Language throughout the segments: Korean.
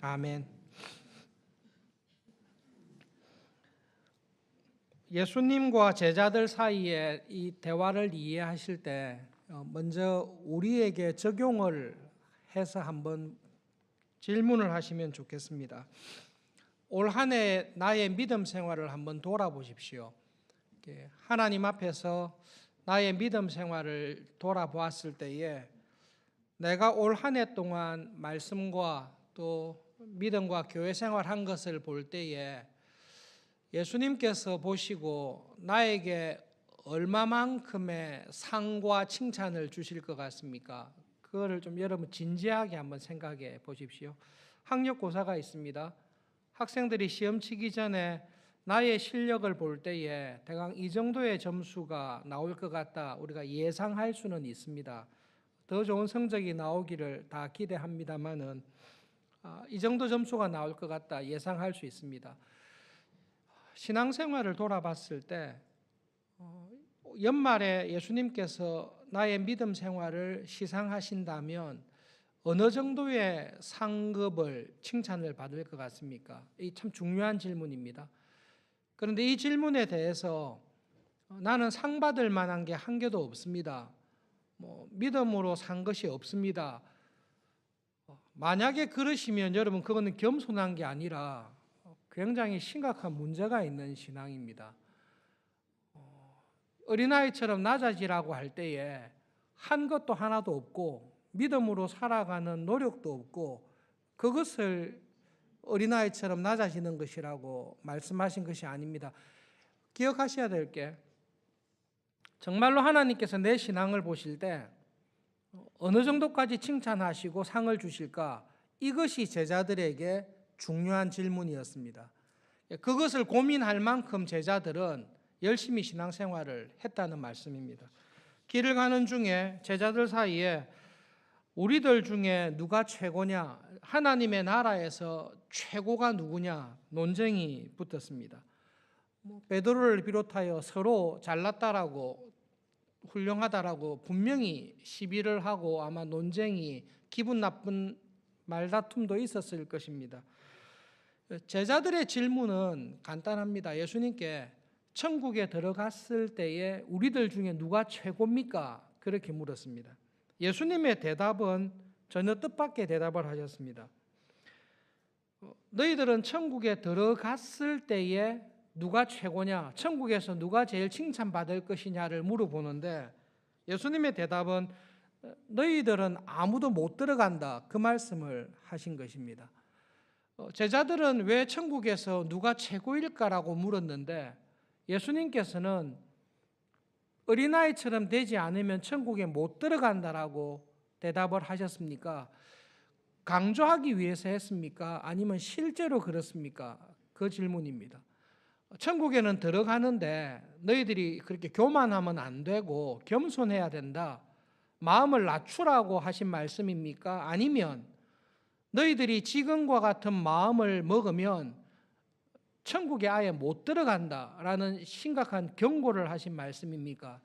아멘. 예수님과 제자들 사이에 이 대화를 이해하실 때 먼저 우리에게 적용을 해서 한번 질문을 하시면 좋겠습니다. 올 한 해 나의 믿음 생활을 한번 돌아보십시오. 하나님 앞에서 나의 믿음 생활을 돌아보았을 때에 내가 올 한 해 동안 말씀과 또 믿음과 교회 생활한 것을 볼 때에 예수님께서 보시고 나에게 얼마만큼의 상과 칭찬을 주실 것 같습니까? 그거를 좀 여러분 진지하게 한번 생각해 보십시오. 학력고사가 있습니다. 학생들이 시험 치기 전에 나의 실력을 볼 때에 대강 이 정도의 점수가 나올 것 같다 우리가 예상할 수는 있습니다. 더 좋은 성적이 나오기를 다 기대합니다만은 이 정도 점수가 나올 것 같다 예상할 수 있습니다. 신앙생활을 돌아봤을 때 연말에 예수님께서 나의 믿음 생활을 시상하신다면 어느 정도의 상급을 칭찬을 받을 것 같습니까? 이 참 중요한 질문입니다. 그런데 이 질문에 대해서 나는 상 받을 만한 게 한 개도 없습니다. 믿음으로 산 것이 없습니다. 만약에 그러시면 여러분 그거는 겸손한 게 아니라 굉장히 심각한 문제가 있는 신앙입니다. 어린아이처럼 낮아지라고 할 때에 한 것도 하나도 없고 믿음으로 살아가는 노력도 없고 그것을 어린아이처럼 낮아지는 것이라고 말씀하신 것이 아닙니다. 기억하셔야 될 게 정말로 하나님께서 내 신앙을 보실 때 어느 정도까지 칭찬하시고 상을 주실까? 이것이 제자들에게 중요한 질문이었습니다. 그것을 고민할 만큼 제자들은 열심히 신앙생활을 했다는 말씀입니다. 길을 가는 중에 제자들 사이에 우리들 중에 누가 최고냐, 하나님의 나라에서 최고가 누구냐 논쟁이 붙었습니다. 베드로를 비롯하여 서로 잘났다라고 훌륭하다라고 분명히 시비를 하고 아마 논쟁이 기분 나쁜 말다툼도 있었을 것입니다. 제자들의 질문은 간단합니다. 예수님께 천국에 들어갔을 때에 우리들 중에 누가 최고입니까? 그렇게 물었습니다. 예수님의 대답은 전혀 뜻밖의 대답을 하셨습니다. 너희들은 천국에 들어갔을 때에 누가 최고냐? 천국에서 누가 제일 칭찬받을 것이냐를 물어보는데 예수님의 대답은 너희들은 아무도 못 들어간다. 그 말씀을 하신 것입니다. 제자들은 왜 천국에서 누가 최고일까라고 물었는데 예수님께서는 어린아이처럼 되지 않으면 천국에 못 들어간다라고 대답을 하셨습니까? 강조하기 위해서 했습니까? 아니면 실제로 그렇습니까? 그 질문입니다. 천국에는 들어가는데 너희들이 그렇게 교만하면 안 되고 겸손해야 된다. 마음을 낮추라고 하신 말씀입니까? 아니면 너희들이 지금과 같은 마음을 먹으면 천국에 아예 못 들어간다라는 심각한 경고를 하신 말씀입니까?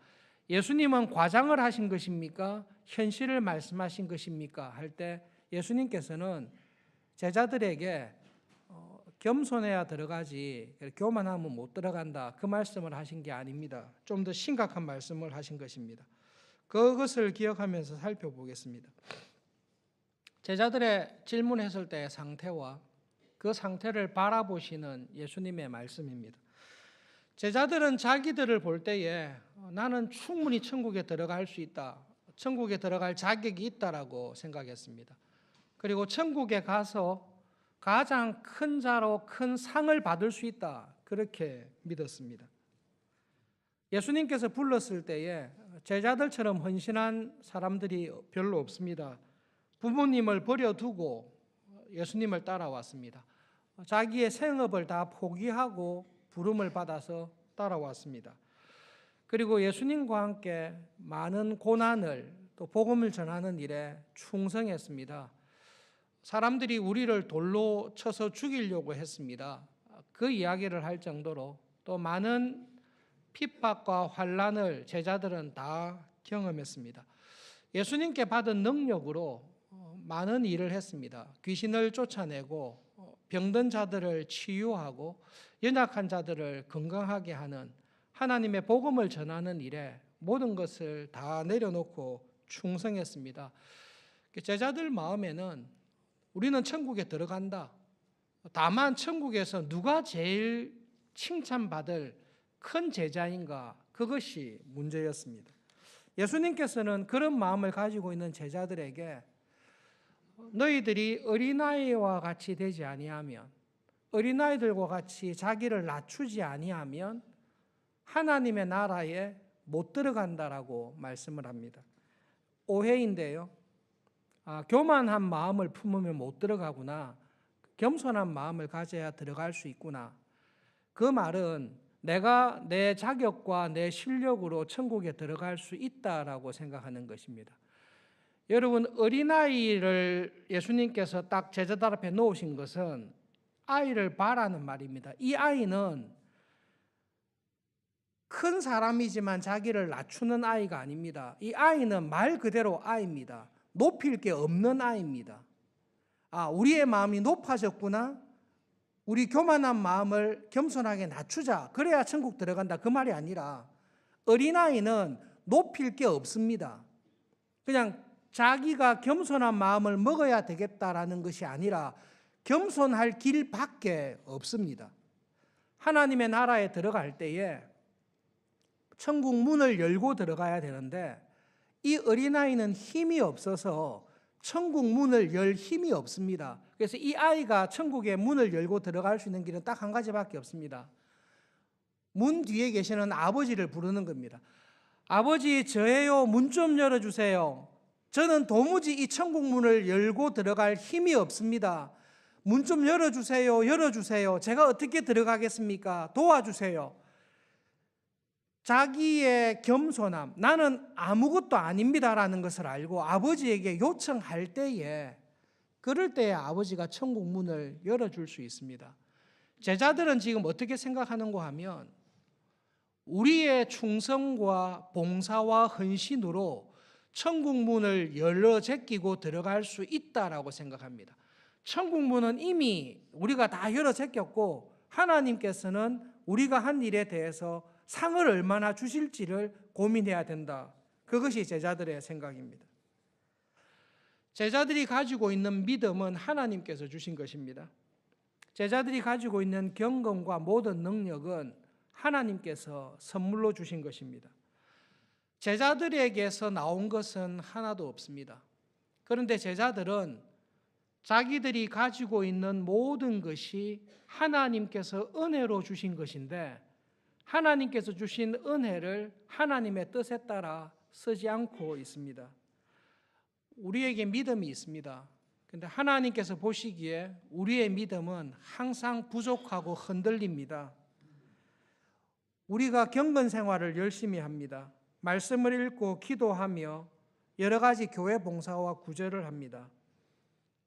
예수님은 과장을 하신 것입니까? 현실을 말씀하신 것입니까? 할 때 예수님께서는 제자들에게 겸손해야 들어가지 교만하면 못 들어간다 그 말씀을 하신 게 아닙니다. 좀 더 심각한 말씀을 하신 것입니다. 그것을 기억하면서 살펴보겠습니다. 제자들의 질문했을 때의 상태와 그 상태를 바라보시는 예수님의 말씀입니다. 제자들은 자기들을 볼 때에 나는 충분히 천국에 들어갈 수 있다. 천국에 들어갈 자격이 있다라고 생각했습니다. 그리고 천국에 가서 가장 큰 자로 큰 상을 받을 수 있다. 그렇게 믿었습니다. 예수님께서 불렀을 때에 제자들처럼 헌신한 사람들이 별로 없습니다. 부모님을 버려두고 예수님을 따라왔습니다. 자기의 생업을 다 포기하고 부름을 받아서 따라왔습니다. 그리고 예수님과 함께 많은 고난을 또 복음을 전하는 일에 충성했습니다. 사람들이 우리를 돌로 쳐서 죽이려고 했습니다. 그 이야기를 할 정도로 또 많은 핍박과 환난을 제자들은 다 경험했습니다. 예수님께 받은 능력으로 많은 일을 했습니다. 귀신을 쫓아내고 병든 자들을 치유하고 연약한 자들을 건강하게 하는 하나님의 복음을 전하는 일에 모든 것을 다 내려놓고 충성했습니다. 제자들 마음에는 우리는 천국에 들어간다. 다만 천국에서 누가 제일 칭찬받을 큰 제자인가, 그것이 문제였습니다. 예수님께서는 그런 마음을 가지고 있는 제자들에게 너희들이 어린아이와 같이 되지 아니하면, 어린아이들과 같이 자기를 낮추지 아니하면 하나님의 나라에 못 들어간다라고 말씀을 합니다. 오해인데요. 교만한 마음을 품으면 못 들어가구나. 겸손한 마음을 가져야 들어갈 수 있구나. 그 말은 내가 내 자격과 내 실력으로 천국에 들어갈 수 있다라고 생각하는 것입니다. 여러분, 어린아이를 예수님께서 딱 제자들 앞에 놓으신 것은 아이를 봐라는 말입니다. 이 아이는 큰 사람이지만 자기를 낮추는 아이가 아닙니다. 이 아이는 말 그대로 아이입니다. 높일 게 없는 아이입니다. 우리의 마음이 높아졌구나. 우리 교만한 마음을 겸손하게 낮추자. 그래야 천국 들어간다. 그 말이 아니라 어린아이는 높일 게 없습니다. 그냥 자기가 겸손한 마음을 먹어야 되겠다라는 것이 아니라 겸손할 길밖에 없습니다. 하나님의 나라에 들어갈 때에 천국 문을 열고 들어가야 되는데 이 어린아이는 힘이 없어서 천국 문을 열 힘이 없습니다. 그래서 이 아이가 천국의 문을 열고 들어갈 수 있는 길은 딱 한 가지밖에 없습니다. 문 뒤에 계시는 아버지를 부르는 겁니다. 아버지, 저예요. 문 좀 열어주세요. 저는 도무지 이 천국 문을 열고 들어갈 힘이 없습니다. 문 좀 열어주세요. 열어주세요. 제가 어떻게 들어가겠습니까? 도와주세요. 자기의 겸손함, 나는 아무것도 아닙니다라는 것을 알고 아버지에게 요청할 때에, 그럴 때에 아버지가 천국 문을 열어줄 수 있습니다. 제자들은 지금 어떻게 생각하는가 하면 우리의 충성과 봉사와 헌신으로 천국 문을 열어 제끼고 들어갈 수 있다라고 생각합니다. 천국 문은 이미 우리가 다 열어 제꼈고 하나님께서는 우리가 한 일에 대해서 상을 얼마나 주실지를 고민해야 된다. 그것이 제자들의 생각입니다. 제자들이 가지고 있는 믿음은 하나님께서 주신 것입니다. 제자들이 가지고 있는 경건과 모든 능력은 하나님께서 선물로 주신 것입니다. 제자들에게서 나온 것은 하나도 없습니다. 그런데 제자들은 자기들이 가지고 있는 모든 것이 하나님께서 은혜로 주신 것인데 하나님께서 주신 은혜를 하나님의 뜻에 따라 쓰지 않고 있습니다. 우리에게 믿음이 있습니다. 그런데 하나님께서 보시기에 우리의 믿음은 항상 부족하고 흔들립니다. 우리가 경건 생활을 열심히 합니다. 말씀을 읽고 기도하며 여러 가지 교회 봉사와 구제를 합니다.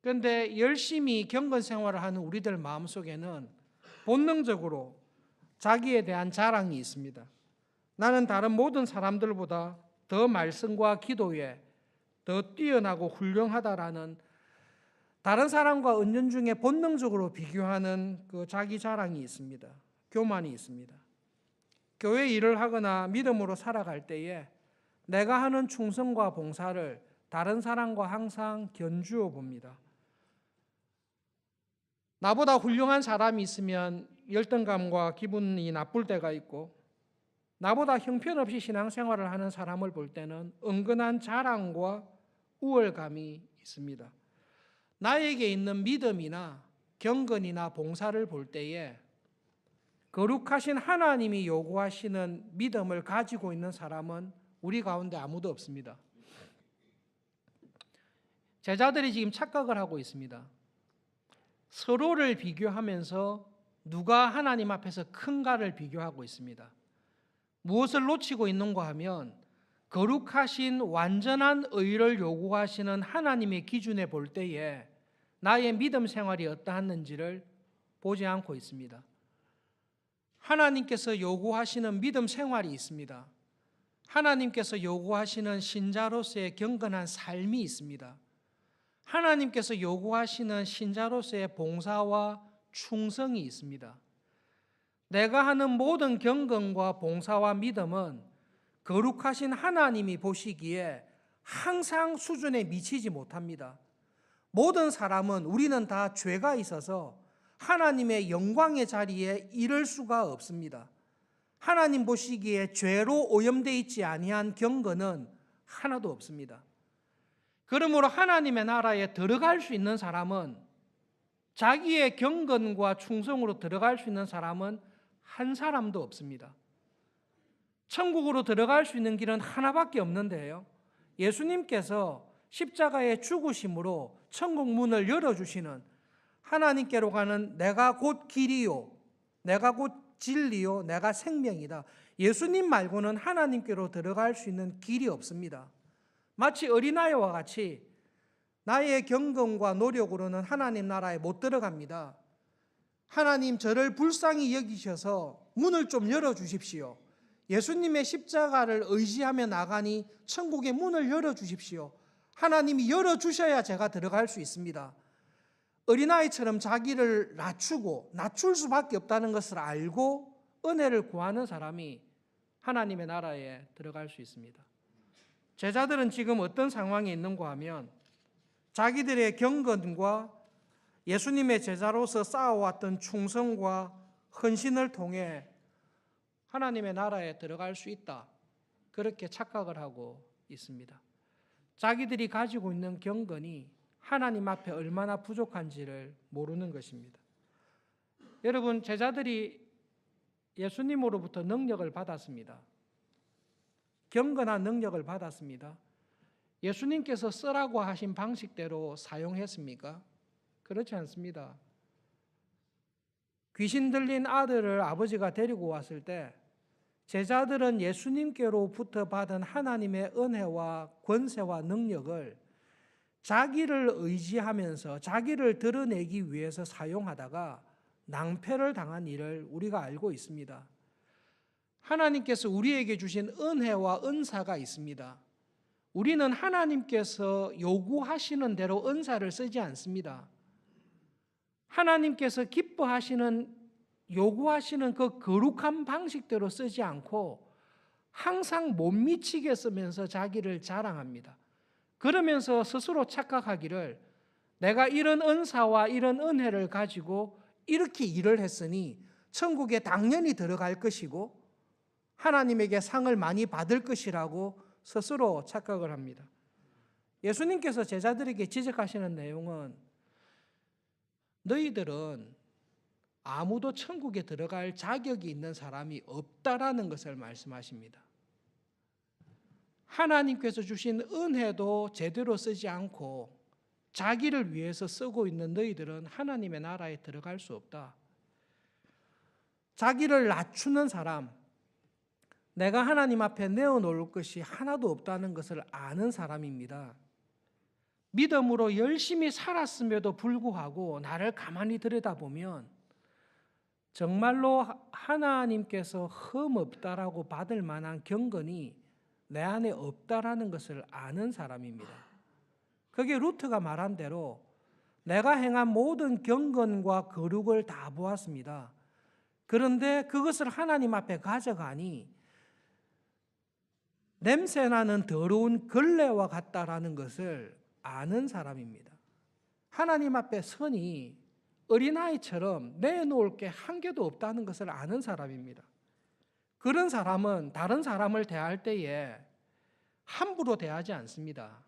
그런데 열심히 경건 생활을 하는 우리들 마음속에는 본능적으로 자기에 대한 자랑이 있습니다. 나는 다른 모든 사람들보다 더 말씀과 기도에 더 뛰어나고 훌륭하다라는 다른 사람과 은연중에 본능적으로 비교하는 그 자기 자랑이 있습니다. 교만이 있습니다. 교회 일을 하거나 믿음으로 살아갈 때에 내가 하는 충성과 봉사를 다른 사람과 항상 견주어 봅니다. 나보다 훌륭한 사람이 있으면 열등감과 기분이 나쁠 때가 있고 나보다 형편없이 신앙생활을 하는 사람을 볼 때는 은근한 자랑과 우월감이 있습니다. 나에게 있는 믿음이나 경건이나 봉사를 볼 때에 거룩하신 하나님이 요구하시는 믿음을 가지고 있는 사람은 우리 가운데 아무도 없습니다. 제자들이 지금 착각을 하고 있습니다. 서로를 비교하면서 누가 하나님 앞에서 큰가를 비교하고 있습니다. 무엇을 놓치고 있는가 하면 거룩하신 완전한 의를 요구하시는 하나님의 기준에 볼 때에 나의 믿음 생활이 어떠했는지를 보지 않고 있습니다. 하나님께서 요구하시는 믿음 생활이 있습니다. 하나님께서 요구하시는 신자로서의 경건한 삶이 있습니다. 하나님께서 요구하시는 신자로서의 봉사와 충성이 있습니다. 내가 하는 모든 경건과 봉사와 믿음은 거룩하신 하나님이 보시기에 항상 수준에 미치지 못합니다. 모든 사람은 우리는 다 죄가 있어서 하나님의 영광의 자리에 이를 수가 없습니다. 하나님 보시기에 죄로 오염되어 있지 아니한 경건은 하나도 없습니다. 그러므로 하나님의 나라에 들어갈 수 있는 사람은, 자기의 경건과 충성으로 들어갈 수 있는 사람은 한 사람도 없습니다. 천국으로 들어갈 수 있는 길은 하나밖에 없는데요, 예수님께서 십자가의 죽으심으로 천국 문을 열어주시는, 하나님께로 가는 내가 곧 길이요, 내가 곧 진리요, 내가 생명이다, 예수님 말고는 하나님께로 들어갈 수 있는 길이 없습니다. 마치 어린아이와 같이 나의 경건과 노력으로는 하나님 나라에 못 들어갑니다. 하나님, 저를 불쌍히 여기셔서 문을 좀 열어주십시오. 예수님의 십자가를 의지하며 나가니 천국의 문을 열어주십시오. 하나님이 열어주셔야 제가 들어갈 수 있습니다. 어린아이처럼 자기를 낮출 수밖에 없다는 것을 알고 은혜를 구하는 사람이 하나님의 나라에 들어갈 수 있습니다. 제자들은 지금 어떤 상황에 있는가 하면, 자기들의 경건과 예수님의 제자로서 쌓아왔던 충성과 헌신을 통해 하나님의 나라에 들어갈 수 있다, 그렇게 착각을 하고 있습니다. 자기들이 가지고 있는 경건이 하나님 앞에 얼마나 부족한지를 모르는 것입니다. 여러분, 제자들이 예수님으로부터 능력을 받았습니다. 경건한 능력을 받았습니다. 예수님께서 쓰라고 하신 방식대로 사용했습니까? 그렇지 않습니다. 귀신 들린 아들을 아버지가 데리고 왔을 때 제자들은 예수님께로부터 받은 하나님의 은혜와 권세와 능력을 자기를 의지하면서 자기를 드러내기 위해서 사용하다가 낭패를 당한 일을 우리가 알고 있습니다. 하나님께서 우리에게 주신 은혜와 은사가 있습니다. 우리는 하나님께서 요구하시는 대로 은사를 쓰지 않습니다. 하나님께서 기뻐하시는, 요구하시는 그 거룩한 방식대로 쓰지 않고 항상 못 미치게 쓰면서 자기를 자랑합니다. 그러면서 스스로 착각하기를, 내가 이런 은사와 이런 은혜를 가지고 이렇게 일을 했으니 천국에 당연히 들어갈 것이고 하나님에게 상을 많이 받을 것이라고 스스로 착각을 합니다. 예수님께서 제자들에게 지적하시는 내용은, 너희들은 아무도 천국에 들어갈 자격이 있는 사람이 없다라는 것을 말씀하십니다. 하나님께서 주신 은혜도 제대로 쓰지 않고 자기를 위해서 쓰고 있는 너희들은 하나님의 나라에 들어갈 수 없다. 자기를 낮추는 사람, 내가 하나님 앞에 내어놓을 것이 하나도 없다는 것을 아는 사람입니다. 믿음으로 열심히 살았음에도 불구하고 나를 가만히 들여다보면 정말로 하나님께서 흠없다라고 받을 만한 경건이 내 안에 없다라는 것을 아는 사람입니다. 그게 루트가 말한 대로 내가 행한 모든 경건과 거룩을 다 보았습니다. 그런데 그것을 하나님 앞에 가져가니 냄새나는 더러운 걸레와 같다라는 것을 아는 사람입니다. 하나님 앞에 서니 어린아이처럼 내놓을 게 한 개도 없다는 것을 아는 사람입니다. 그런 사람은 다른 사람을 대할 때에 함부로 대하지 않습니다.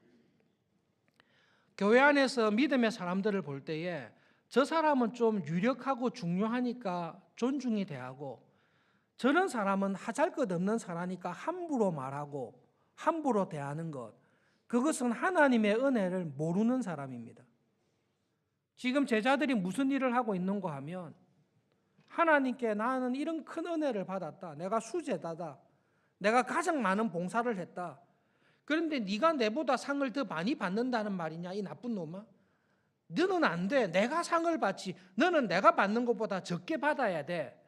교회 안에서 믿음의 사람들을 볼 때에 저 사람은 좀 유력하고 중요하니까 존중이 대하고, 저런 사람은 하잘것없는 사람이니까 함부로 말하고 함부로 대하는 것, 그것은 하나님의 은혜를 모르는 사람입니다. 지금 제자들이 무슨 일을 하고 있는가 하면, 하나님께 나는 이런 큰 은혜를 받았다, 내가 수제자다, 내가 가장 많은 봉사를 했다, 그런데 네가 내보다 상을 더 많이 받는다는 말이냐 이 나쁜 놈아? 너는 안 돼, 내가 상을 받지, 너는 내가 받는 것보다 적게 받아야 돼.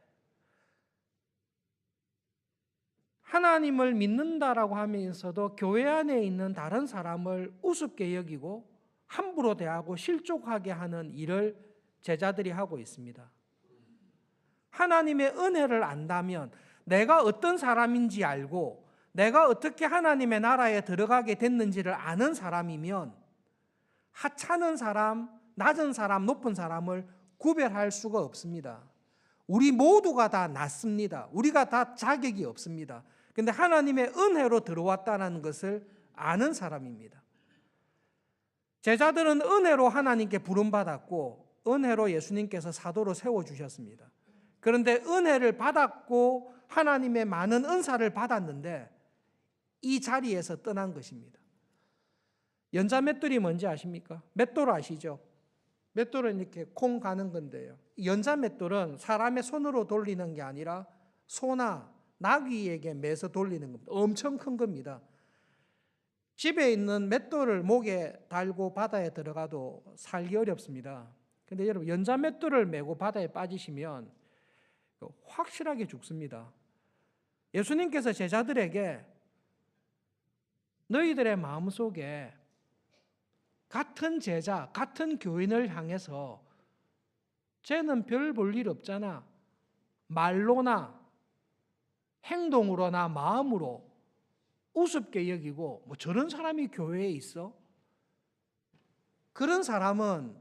하나님을 믿는다라고 하면서도 교회 안에 있는 다른 사람을 우습게 여기고 함부로 대하고 실족하게 하는 일을 제자들이 하고 있습니다. 하나님의 은혜를 안다면, 내가 어떤 사람인지 알고 내가 어떻게 하나님의 나라에 들어가게 됐는지를 아는 사람이면 하찮은 사람, 낮은 사람, 높은 사람을 구별할 수가 없습니다. 우리 모두가 다 낮습니다. 우리가 다 자격이 없습니다. 그런데 하나님의 은혜로 들어왔다는 것을 아는 사람입니다. 제자들은 은혜로 하나님께 부름받았고 은혜로 예수님께서 사도로 세워주셨습니다. 그런데 은혜를 받았고 하나님의 많은 은사를 받았는데 이 자리에서 떠난 것입니다. 연자 맷돌이 뭔지 아십니까? 맷돌 아시죠? 맷돌은 이렇게 콩 가는 건데요. 연자 맷돌은 사람의 손으로 돌리는 게 아니라 소나 나귀에게 매서 돌리는 겁니다. 엄청 큰 겁니다. 집에 있는 맷돌을 목에 달고 바다에 들어가도 살기 어렵습니다. 그런데 여러분, 연자 맷돌을 메고 바다에 빠지시면 확실하게 죽습니다. 예수님께서 제자들에게 너희들의 마음속에 같은 제자, 같은 교인을 향해서 쟤는 별 볼 일 없잖아, 말로나 행동으로나 마음으로 우습게 여기고 뭐 저런 사람이 교회에 있어? 그런 사람은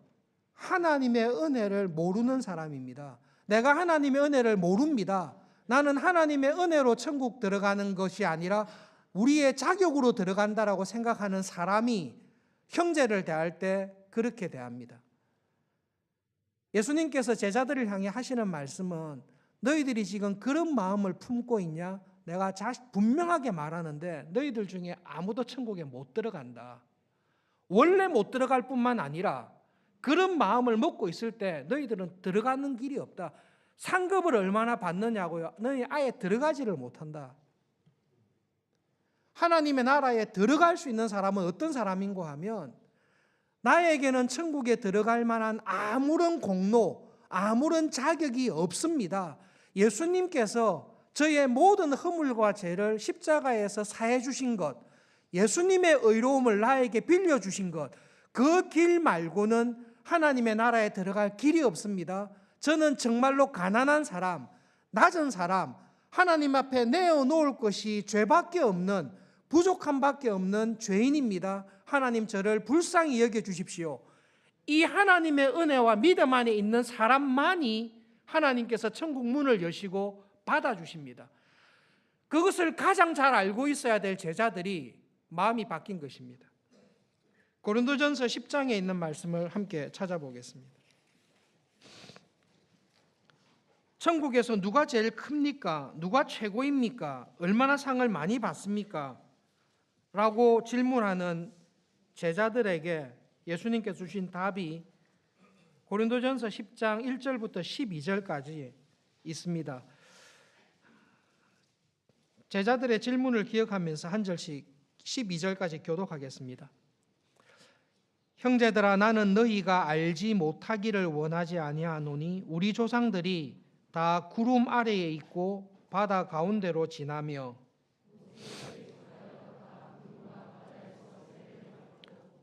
하나님의 은혜를 모르는 사람입니다. 내가 하나님의 은혜를 모릅니다. 나는 하나님의 은혜로 천국 들어가는 것이 아니라 우리의 자격으로 들어간다라고 생각하는 사람이 형제를 대할 때 그렇게 대합니다. 예수님께서 제자들을 향해 하시는 말씀은 너희들이 지금 그런 마음을 품고 있냐? 내가 분명하게 말하는데 너희들 중에 아무도 천국에 못 들어간다. 원래 못 들어갈 뿐만 아니라 그런 마음을 먹고 있을 때 너희들은 들어가는 길이 없다. 상급을 얼마나 받느냐고요? 너희 아예 들어가지를 못한다. 하나님의 나라에 들어갈 수 있는 사람은 어떤 사람인고 하면 나에게는 천국에 들어갈 만한 아무런 공로, 아무런 자격이 없습니다. 예수님께서 저의 모든 허물과 죄를 십자가에서 사해 주신 것, 예수님의 의로움을 나에게 빌려주신 것, 그 길 말고는 하나님의 나라에 들어갈 길이 없습니다. 저는 정말로 가난한 사람, 낮은 사람, 하나님 앞에 내어놓을 것이 죄밖에 없는, 부족함밖에 없는 죄인입니다. 하나님 저를 불쌍히 여겨주십시오. 이 하나님의 은혜와 믿음 안에 있는 사람만이 하나님께서 천국 문을 여시고 받아주십니다. 그것을 가장 잘 알고 있어야 될 제자들이 마음이 바뀐 것입니다. 고린도전서 10장에 있는 말씀을 함께 찾아보겠습니다. 천국에서 누가 제일 큽니까? 누가 최고입니까? 얼마나 상을 많이 받습니까? 라고 질문하는 제자들에게 예수님께서 주신 답이 고린도전서 10장 1절부터 12절까지 있습니다. 제자들의 질문을 기억하면서 한 절씩 12절까지 교독하겠습니다. 형제들아, 나는 너희가 알지 못하기를 원하지 아니하노니 우리 조상들이 다 구름 아래에 있고 바다 가운데로 지나며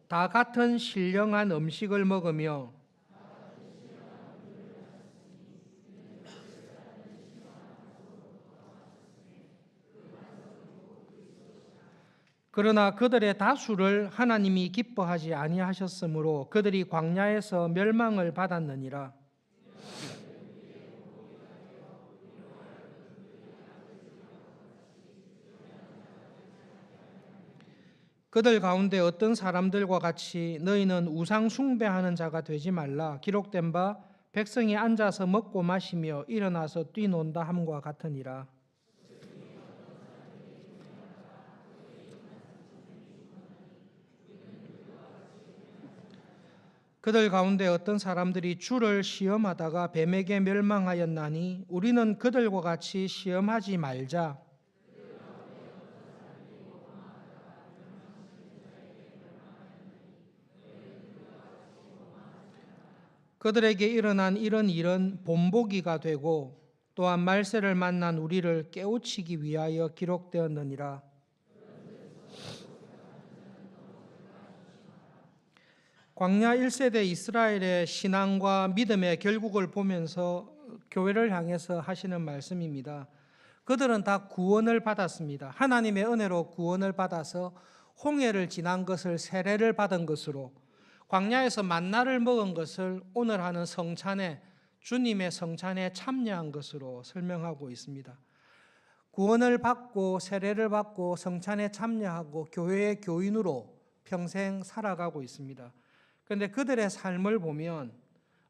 다 같은 신령한 음식을 먹으며 그러나 그들의 다수를 하나님이 기뻐하지 아니하셨으므로 그들이 광야에서 멸망을 받았느니라. 그들 가운데 어떤 사람들과 같이 너희는 우상 숭배하는 자가 되지 말라. 기록된 바 백성이 앉아서 먹고 마시며 일어나서 뛰논다 함과 같으니라. 그들 가운데 어떤 사람들이 주를 시험하다가 뱀에게 멸망하였나니 우리는 그들과 같이 시험하지 말자. 그들에게 일어난 이런 일은 본보기가 되고 또한 말세를 만난 우리를 깨우치기 위하여 기록되었느니라. 광야 1세대 이스라엘의 신앙과 믿음의 결국을 보면서 교회를 향해서 하시는 말씀입니다. 그들은 다 구원을 받았습니다. 하나님의 은혜로 구원을 받아서 홍해를 지난 것을 세례를 받은 것으로, 광야에서 만나를 먹은 것을 오늘 하는 성찬에, 주님의 성찬에 참여한 것으로 설명하고 있습니다. 구원을 받고 세례를 받고 성찬에 참여하고 교회의 교인으로 평생 살아가고 있습니다. 그런데 그들의 삶을 보면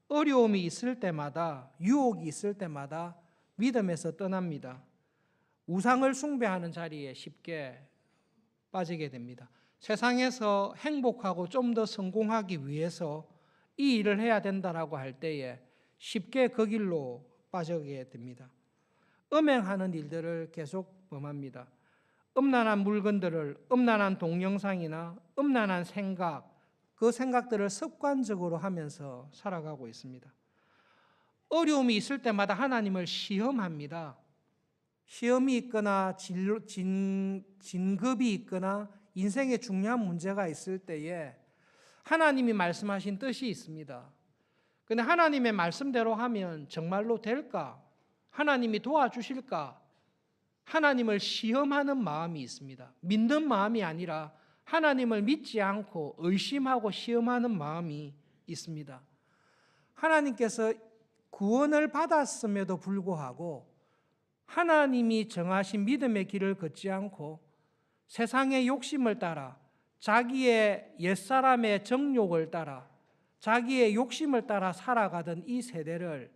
어려움이 있을 때마다, 유혹이 있을 때마다 믿음에서 떠납니다. 우상을 숭배하는 자리에 쉽게 빠지게 됩니다. 세상에서 행복하고 좀 더 성공하기 위해서 이 일을 해야 된다라고 할 때에 쉽게 그 길로 빠지게 됩니다. 음행하는 일들을 계속 범합니다. 음란한 물건들을, 음란한 동영상이나 음란한 생각, 그 생각들을 습관적으로 하면서 살아가고 있습니다. 어려움이 있을 때마다 하나님을 시험합니다. 시험이 있거나 진급이 있거나 인생에 중요한 문제가 있을 때에 하나님이 말씀하신 뜻이 있습니다. 그런데 하나님의 말씀대로 하면 정말로 될까? 하나님이 도와주실까? 하나님을 시험하는 마음이 있습니다. 믿는 마음이 아니라 하나님을 믿지 않고 의심하고 시험하는 마음이 있습니다. 하나님께서 구원을 받았음에도 불구하고 하나님이 정하신 믿음의 길을 걷지 않고 세상의 욕심을 따라, 자기의 옛사람의 정욕을 따라, 자기의 욕심을 따라 살아가던 이 세대를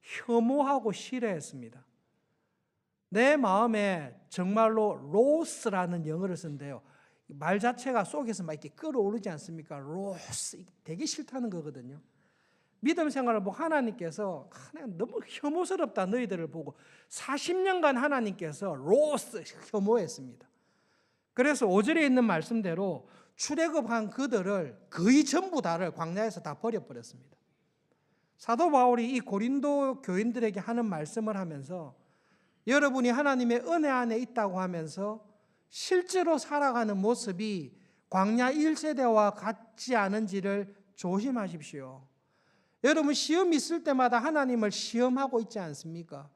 혐오하고 싫어했습니다. 내 마음에 정말로 로스라는 영어를 쓴대요. 말 자체가 속에서 막 이렇게 끓어오르지 않습니까? 로스, 되게 싫다는 거거든요. 믿음 생활을 보고 하나님께서 너무 혐오스럽다 너희들을 보고 40년간 하나님께서 로스 혐오했습니다. 그래서 5절에 있는 말씀대로 출애굽한 그들을 거의 전부 다를 광야에서 다 버려버렸습니다. 사도 바울이 이 고린도 교인들에게 하는 말씀을 하면서 여러분이 하나님의 은혜 안에 있다고 하면서 실제로 살아가는 모습이 광야 1세대와 같지 않은지를 조심하십시오. 여러분 시험이 있을 때마다 하나님을 시험하고 있지 않습니까?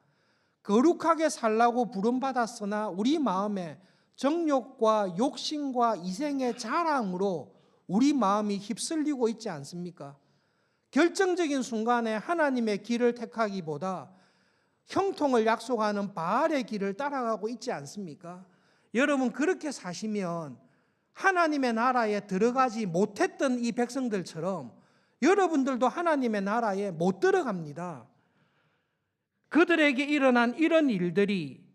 거룩하게 살라고 부름받았으나 우리 마음에 정욕과 욕심과 이생의 자랑으로 우리 마음이 휩쓸리고 있지 않습니까? 결정적인 순간에 하나님의 길을 택하기보다 형통을 약속하는 바알의 길을 따라가고 있지 않습니까? 여러분 그렇게 사시면 하나님의 나라에 들어가지 못했던 이 백성들처럼 여러분들도 하나님의 나라에 못 들어갑니다. 그들에게 일어난 이런 일들이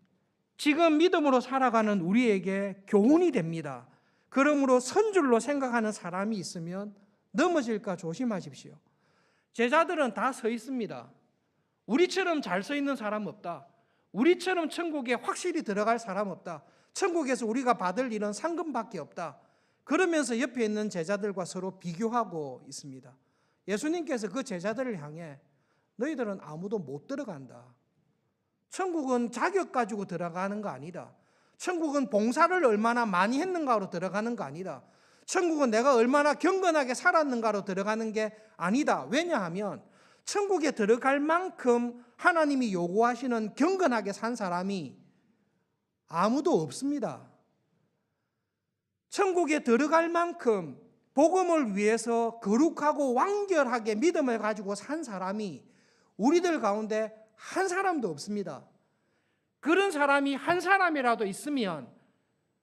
지금 믿음으로 살아가는 우리에게 교훈이 됩니다. 그러므로 선줄로 생각하는 사람이 있으면 넘어질까 조심하십시오. 제자들은 다 서 있습니다. 우리처럼 잘 서 있는 사람 없다. 우리처럼 천국에 확실히 들어갈 사람 없다. 천국에서 우리가 받을 일은 상금밖에 없다. 그러면서 옆에 있는 제자들과 서로 비교하고 있습니다. 예수님께서 그 제자들을 향해 너희들은 아무도 못 들어간다. 천국은 자격 가지고 들어가는 거 아니다. 천국은 봉사를 얼마나 많이 했는가로 들어가는 거 아니다. 천국은 내가 얼마나 경건하게 살았는가로 들어가는 게 아니다. 왜냐하면 천국에 들어갈 만큼 하나님이 요구하시는 경건하게 산 사람이 아무도 없습니다. 천국에 들어갈 만큼 복음을 위해서 거룩하고 완결하게 믿음을 가지고 산 사람이 우리들 가운데 한 사람도 없습니다. 그런 사람이 한 사람이라도 있으면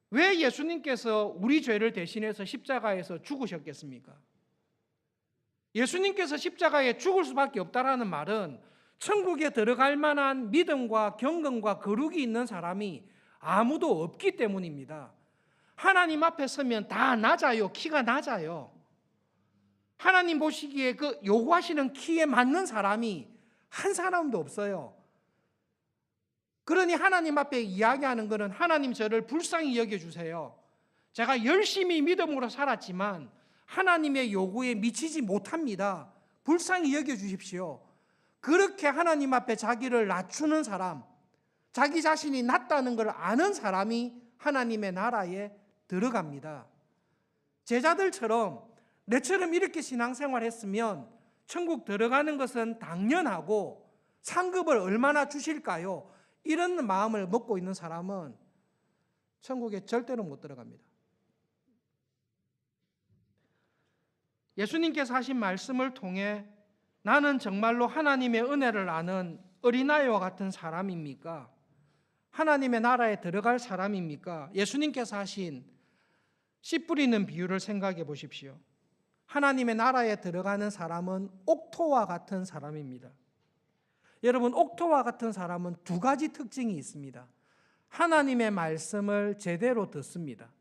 왜 예수님께서 우리 죄를 대신해서 십자가에서 죽으셨겠습니까? 예수님께서 십자가에 죽을 수밖에 없다라는 말은 천국에 들어갈 만한 믿음과 경건과 거룩이 있는 사람이 아무도 없기 때문입니다. 하나님 앞에 서면 다 낮아요. 키가 낮아요. 하나님 보시기에 그 요구하시는 키에 맞는 사람이 한 사람도 없어요. 그러니 하나님 앞에 이야기하는 것은 하나님 저를 불쌍히 여겨주세요. 제가 열심히 믿음으로 살았지만 하나님의 요구에 미치지 못합니다. 불쌍히 여겨주십시오. 그렇게 하나님 앞에 자기를 낮추는 사람, 자기 자신이 낮다는 걸 아는 사람이 하나님의 나라에 들어갑니다. 제자들처럼 내처럼 이렇게 신앙생활 했으면 천국 들어가는 것은 당연하고 상급을 얼마나 주실까요? 이런 마음을 먹고 있는 사람은 천국에 절대로 못 들어갑니다. 예수님께서 하신 말씀을 통해 나는 정말로 하나님의 은혜를 아는 어린아이와 같은 사람입니까? 하나님의 나라에 들어갈 사람입니까? 예수님께서 하신 씨 뿌리는 비유를 생각해 보십시오. 하나님의 나라에 들어가는 사람은 옥토와 같은 사람입니다. 여러분, 옥토와 같은 사람은 두 가지 특징이 있습니다. 하나님의 말씀을 제대로 듣습니다.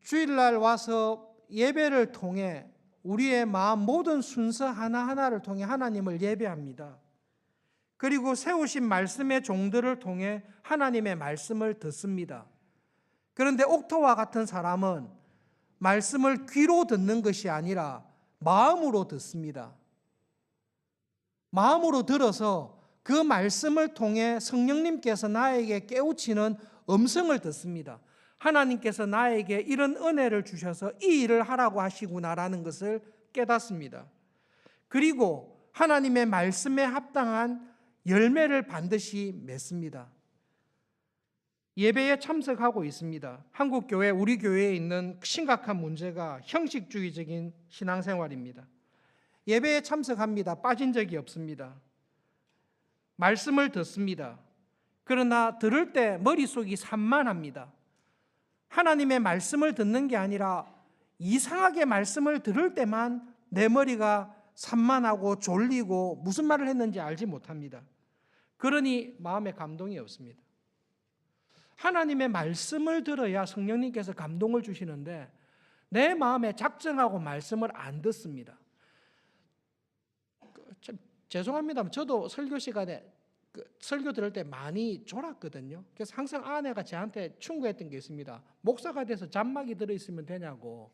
주일날 와서 예배를 통해 우리의 마음 모든 순서 하나하나를 통해 하나님을 예배합니다. 그리고 세우신 말씀의 종들을 통해 하나님의 말씀을 듣습니다. 그런데 옥토와 같은 사람은 말씀을 귀로 듣는 것이 아니라 마음으로 듣습니다. 마음으로 들어서 그 말씀을 통해 성령님께서 나에게 깨우치는 음성을 듣습니다. 하나님께서 나에게 이런 은혜를 주셔서 이 일을 하라고 하시구나라는 것을 깨닫습니다. 그리고 하나님의 말씀에 합당한 열매를 반드시 맺습니다. 예배에 참석하고 있습니다. 한국 교회, 우리 교회에 있는 심각한 문제가 형식주의적인 신앙생활입니다. 예배에 참석합니다. 빠진 적이 없습니다. 말씀을 듣습니다. 그러나 들을 때 머릿속이 산만합니다. 하나님의 말씀을 듣는 게 아니라 이상하게 말씀을 들을 때만 내 머리가 산만하고 졸리고 무슨 말을 했는지 알지 못합니다. 그러니 마음에 감동이 없습니다. 하나님의 말씀을 들어야 성령님께서 감동을 주시는데 내 마음에 작정하고 말씀을 안 듣습니다. 죄송합니다. 저도 설교 시간에 설교 들을 때 많이 졸았거든요. 그래서 항상 아내가 저한테 충고했던 게 있습니다. 목사가 돼서 잔막이 들어있으면 되냐고.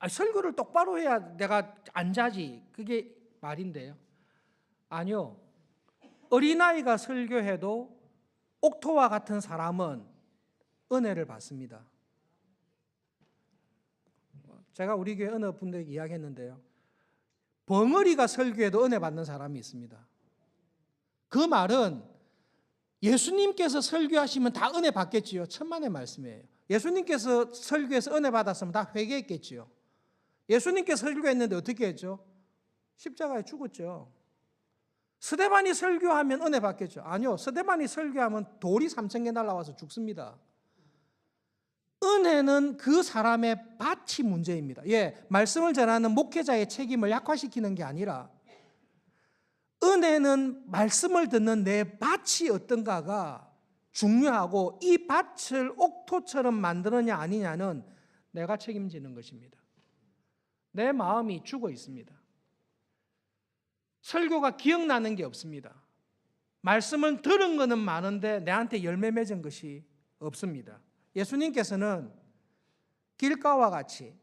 설교를 똑바로 해야 내가 안 자지. 그게 말인데요. 아니요. 어린아이가 설교해도 옥토와 같은 사람은 은혜를 받습니다. 제가 우리 교회 어느 분들에게 이야기했는데요. 벙어리가 설교해도 은혜 받는 사람이 있습니다. 그 말은 예수님께서 설교하시면 다 은혜 받겠지요. 천만의 말씀이에요. 예수님께서 설교해서 은혜 받았으면 다 회개했겠지요. 예수님께서 설교했는데 어떻게 했죠? 십자가에 죽었죠. 스데반이 설교하면 은혜 받겠죠? 아니요. 스데반이 설교하면 돌이 3,000개 날아와서 죽습니다. 은혜는 그 사람의 밭이 문제입니다. 말씀을 전하는 목회자의 책임을 약화시키는 게 아니라 은혜는 말씀을 듣는 내 밭이 어떤가가 중요하고 이 밭을 옥토처럼 만드느냐 아니냐는 내가 책임지는 것입니다. 내 마음이 죽어 있습니다. 설교가 기억나는 게 없습니다. 말씀을 들은 것은 많은데 내한테 열매 맺은 것이 없습니다. 예수님께서는 길가와 같이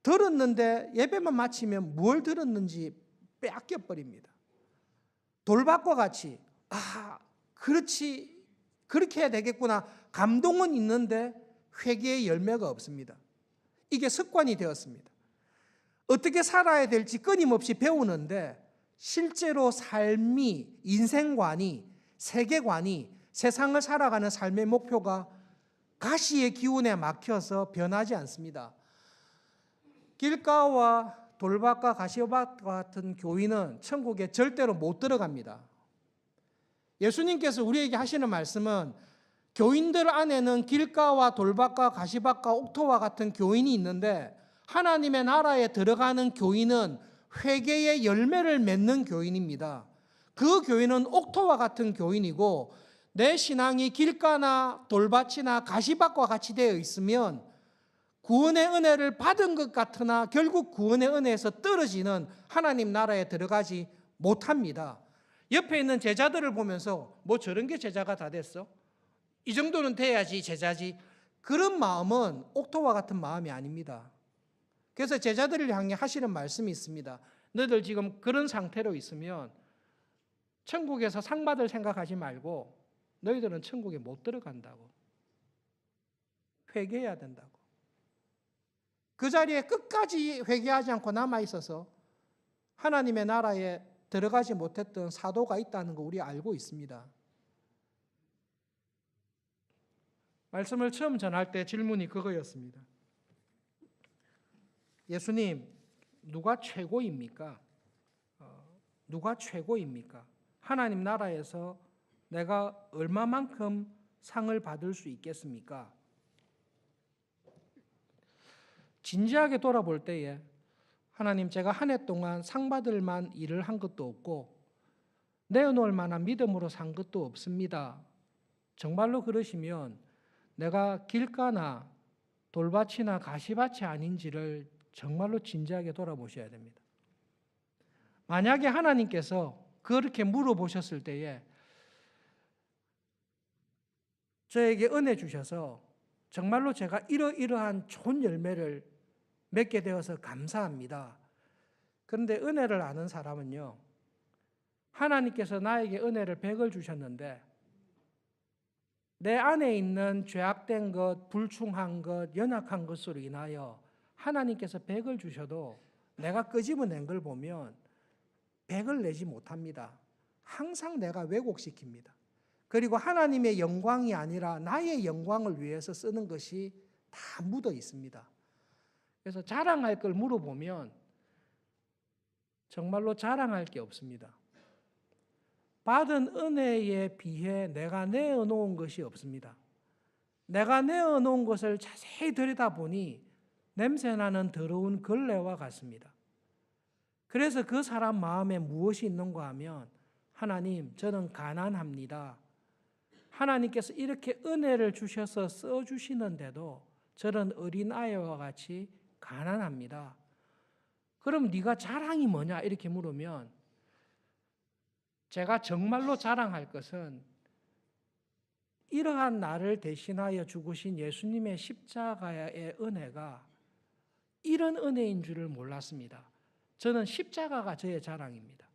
들었는데 예배만 마치면 뭘 들었는지 빼앗겨 버립니다. 돌밭과 같이 그렇지 그렇게 해야 되겠구나 감동은 있는데 회개의 열매가 없습니다. 이게 습관이 되었습니다. 어떻게 살아야 될지 끊임없이 배우는데 실제로 삶이 인생관이 세계관이 세상을 살아가는 삶의 목표가 가시의 기운에 막혀서 변하지 않습니다. 길가와 돌밭과 가시밭과 같은 교인은 천국에 절대로 못 들어갑니다. 예수님께서 우리에게 하시는 말씀은 교인들 안에는 길가와 돌밭과 가시밭과 옥토와 같은 교인이 있는데 하나님의 나라에 들어가는 교인은 회개의 열매를 맺는 교인입니다. 그 교인은 옥토와 같은 교인이고 내 신앙이 길가나 돌밭이나 가시밭과 같이 되어 있으면 구원의 은혜를 받은 것 같으나 결국 구원의 은혜에서 떨어지는 하나님 나라에 들어가지 못합니다. 옆에 있는 제자들을 보면서 뭐 저런 게 제자가 다 됐어? 이 정도는 돼야지 제자지. 그런 마음은 옥토와 같은 마음이 아닙니다. 그래서 제자들을 향해 하시는 말씀이 있습니다. 너희들 지금 그런 상태로 있으면 천국에서 상 받을 생각하지 말고 너희들은 천국에 못 들어간다고. 회개해야 된다고. 그 자리에 끝까지 회개하지 않고 남아 있어서 하나님의 나라에 들어가지 못했던 사도가 있다는 거 우리 알고 있습니다. 말씀을 처음 전할 때 질문이 그거였습니다. 예수님, 누가 최고입니까? 누가 최고입니까? 하나님 나라에서 내가 얼마만큼 상을 받을 수 있겠습니까? 진지하게 돌아볼 때에 하나님, 제가 한 해 동안 상 받을 만 일을 한 것도 없고 내어놓을 만한 믿음으로 산 것도 없습니다. 정말로 그러시면 내가 길가나 돌밭이나 가시밭이 아닌지를 정말로 진지하게 돌아보셔야 됩니다. 만약에 하나님께서 그렇게 물어보셨을 때에 저에게 은혜 주셔서 정말로 제가 이러이러한 좋은 열매를 맺게 되어서 감사합니다. 그런데 은혜를 아는 사람은요, 하나님께서 나에게 은혜를 100을 주셨는데 내 안에 있는 죄악된 것, 불충한 것, 연약한 것으로 인하여 하나님께서 100을 주셔도 내가 끄집어낸 걸 보면 100을 내지 못합니다. 항상 내가 왜곡시킵니다. 그리고 하나님의 영광이 아니라 나의 영광을 위해서 쓰는 것이 다 묻어 있습니다. 그래서 자랑할 걸 물어보면 정말로 자랑할 게 없습니다. 받은 은혜에 비해 내가 내어놓은 것이 없습니다. 내가 내어놓은 것을 자세히 들여다보니 냄새나는 더러운 걸레와 같습니다. 그래서 그 사람 마음에 무엇이 있는가 하면, 하나님, 저는 가난합니다. 하나님께서 이렇게 은혜를 주셔서 써주시는데도 저는 어린아이와 같이 가난합니다. 그럼 네가 자랑이 뭐냐 이렇게 물으면 제가 정말로 자랑할 것은 이러한 나를 대신하여 죽으신 예수님의 십자가의 은혜가 이런 은혜인 줄을 몰랐습니다. 저는 십자가가 저의 자랑입니다.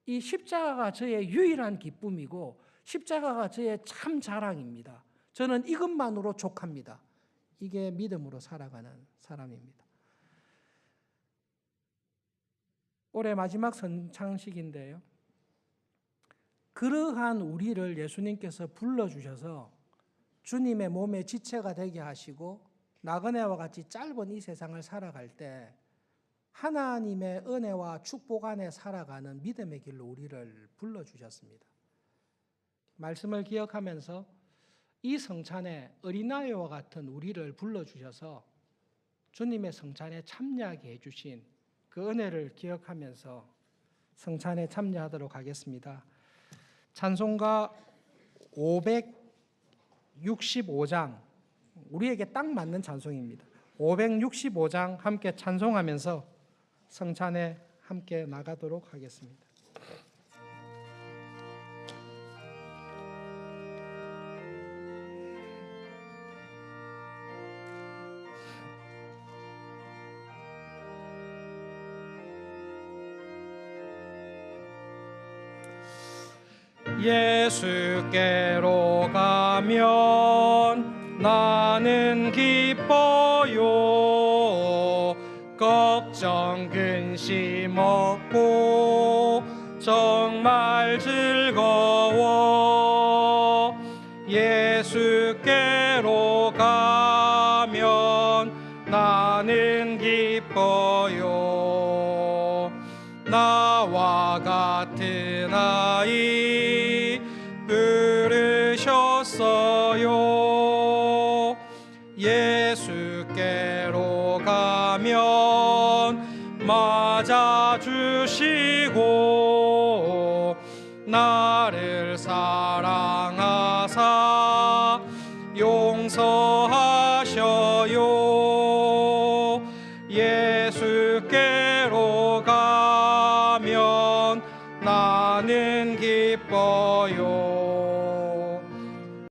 이 십자가가 저의 유일한 기쁨이고 십자가가 저의 참 자랑입니다. 저는 이것만으로 족합니다. 이게 믿음으로 살아가는 사람입니다. 올해 마지막 성찬식인데요. 그러한 우리를 예수님께서 불러주셔서 주님의 몸의 지체가 되게 하시고 나그네와 같이 짧은 이 세상을 살아갈 때 하나님의 은혜와 축복 안에 살아가는 믿음의 길로 우리를 불러주셨습니다. 말씀을 기억하면서 이 성찬에 어린아이와 같은 우리를 불러주셔서 주님의 성찬에 참여하게 해주신 그 은혜를 기억하면서 성찬에 참여하도록 하겠습니다. 찬송가 565장, 우리에게 딱 맞는 찬송입니다. 565장 함께 찬송하면서 성찬에 함께 나가도록 하겠습니다. 예수께로 가면 나는 기뻐요. 걱정 근심 없고 정말 즐거워. 예수께로 가면 나는 기뻐요. 나와 같은 아이 부르셨어요. 예수께로 가면 맞아주시고 나를 사랑하사 용서하셔요. 예수께로 가면 나는 기뻐요.